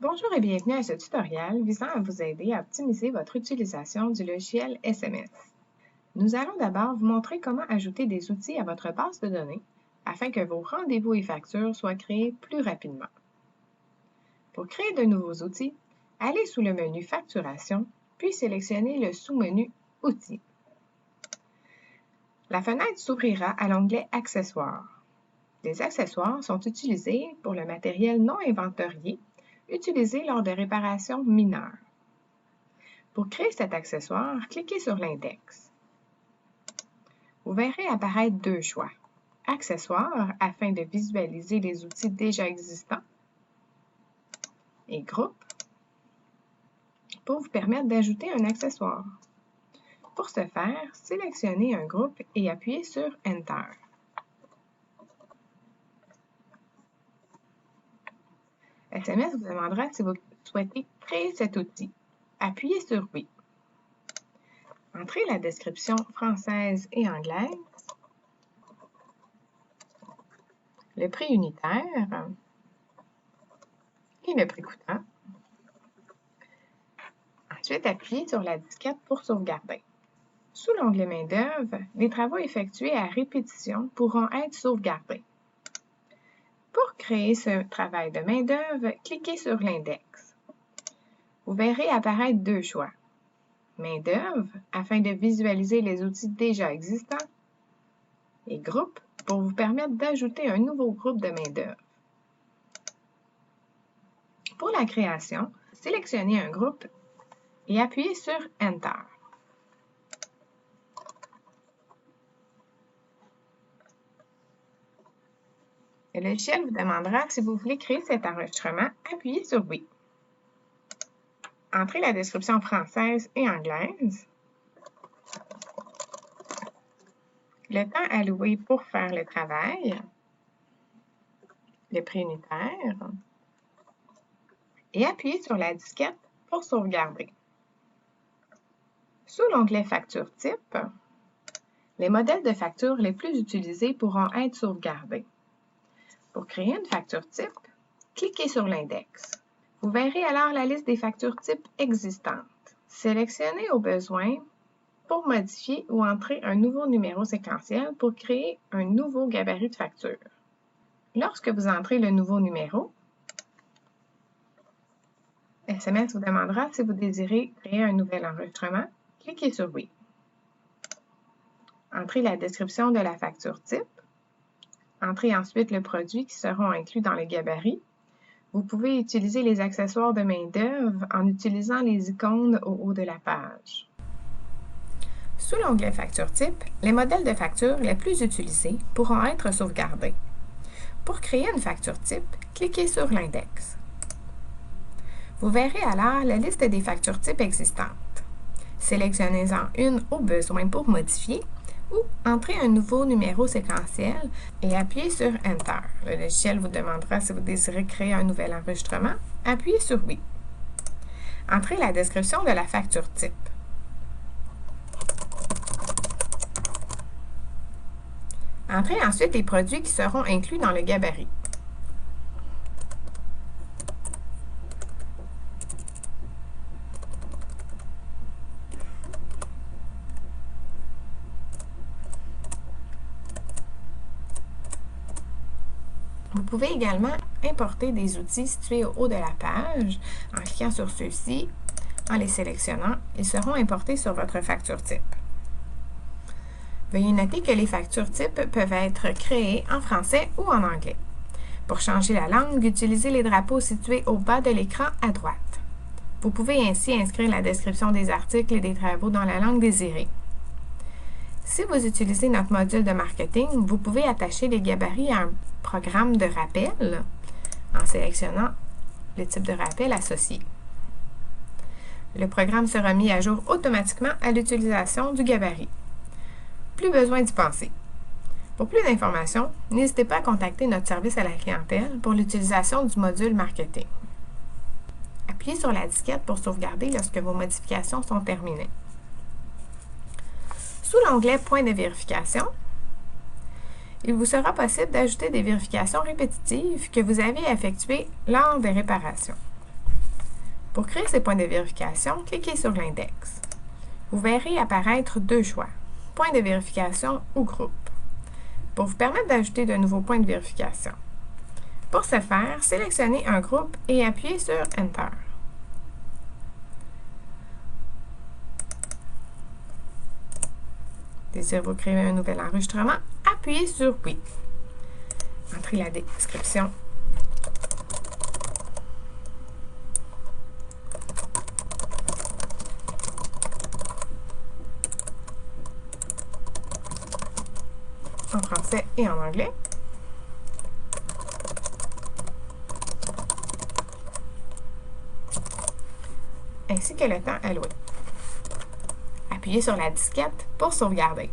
Bonjour et bienvenue à ce tutoriel visant à vous aider à optimiser votre utilisation du logiciel SMS. Nous allons d'abord vous montrer comment ajouter des outils à votre base de données afin que vos rendez-vous et factures soient créés plus rapidement. Pour créer de nouveaux outils, allez sous le menu Facturation, puis sélectionnez le sous-menu Outils. La fenêtre s'ouvrira à l'onglet Accessoires. Les accessoires sont utilisés pour le matériel non inventorié utilisé lors de réparations mineures. Pour créer cet accessoire, cliquez sur l'index. Vous verrez apparaître deux choix. Accessoires afin de visualiser les outils déjà existants et Groupe pour vous permettre d'ajouter un accessoire. Pour ce faire, sélectionnez un groupe et appuyez sur Enter. SMS vous demandera si vous souhaitez créer cet outil. Appuyez sur Oui. Entrez la description française et anglaise, le prix unitaire et le prix coûtant. Ensuite, appuyez sur la disquette pour sauvegarder. Sous l'onglet Main-d'œuvre, les travaux effectués à répétition pourront être sauvegardés. Pour créer ce travail de main-d'œuvre, cliquez sur l'index. Vous verrez apparaître deux choix. Main-d'œuvre, afin de visualiser les outils déjà existants, et Groupe, pour vous permettre d'ajouter un nouveau groupe de main-d'œuvre. Pour la création, sélectionnez un groupe et appuyez sur Enter. Le logiciel vous demandera si vous voulez créer cet enregistrement, appuyez sur Oui. Entrez la description française et anglaise, le temps alloué pour faire le travail, le prix unitaire, et appuyez sur la disquette pour sauvegarder. Sous l'onglet Facture type, les modèles de factures les plus utilisés pourront être sauvegardés. Pour créer une facture type, cliquez sur l'index. Vous verrez alors la liste des factures types existantes. Sélectionnez au besoin pour modifier ou entrer un nouveau numéro séquentiel pour créer un nouveau gabarit de facture. Lorsque vous entrez le nouveau numéro, SMS vous demandera si vous désirez créer un nouvel enregistrement. Cliquez sur Oui. Entrez la description de la facture type. Entrez ensuite le produit qui seront inclus dans le gabarit. Vous pouvez utiliser les accessoires de main-d'œuvre en utilisant les icônes au haut de la page. Sous l'onglet Facture type, les modèles de facture les plus utilisés pourront être sauvegardés. Pour créer une facture type, cliquez sur l'index. Vous verrez alors la liste des factures types existantes. Sélectionnez-en une au besoin pour modifier ou entrez un nouveau numéro séquentiel et appuyez sur Enter. Le logiciel vous demandera si vous désirez créer un nouvel enregistrement. Appuyez sur Oui. Entrez la description de la facture type. Entrez ensuite les produits qui seront inclus dans le gabarit. Vous pouvez également importer des outils situés au haut de la page. En cliquant sur ceux-ci, en les sélectionnant, ils seront importés sur votre facture type. Veuillez noter que les factures types peuvent être créées en français ou en anglais. Pour changer la langue, utilisez les drapeaux situés au bas de l'écran à droite. Vous pouvez ainsi inscrire la description des articles et des travaux dans la langue désirée. Si vous utilisez notre module de marketing, vous pouvez attacher les gabarits à un programme de rappel en sélectionnant le type de rappel associé. Le programme sera mis à jour automatiquement à l'utilisation du gabarit. Plus besoin d'y penser. Pour plus d'informations, n'hésitez pas à contacter notre service à la clientèle pour l'utilisation du module marketing. Appuyez sur la disquette pour sauvegarder lorsque vos modifications sont terminées. Sous l'onglet Points de vérification, il vous sera possible d'ajouter des vérifications répétitives que vous avez effectuées lors des réparations. Pour créer ces points de vérification, cliquez sur l'index. Vous verrez apparaître deux choix, point de vérification ou groupe, pour vous permettre d'ajouter de nouveaux points de vérification. Pour ce faire, sélectionnez un groupe et appuyez sur Enter. Désirez-vous créer un nouvel enregistrement? Appuyez sur Oui. Entrez la description en français et en anglais. Ainsi que le temps alloué. Appuyez sur la disquette pour sauvegarder.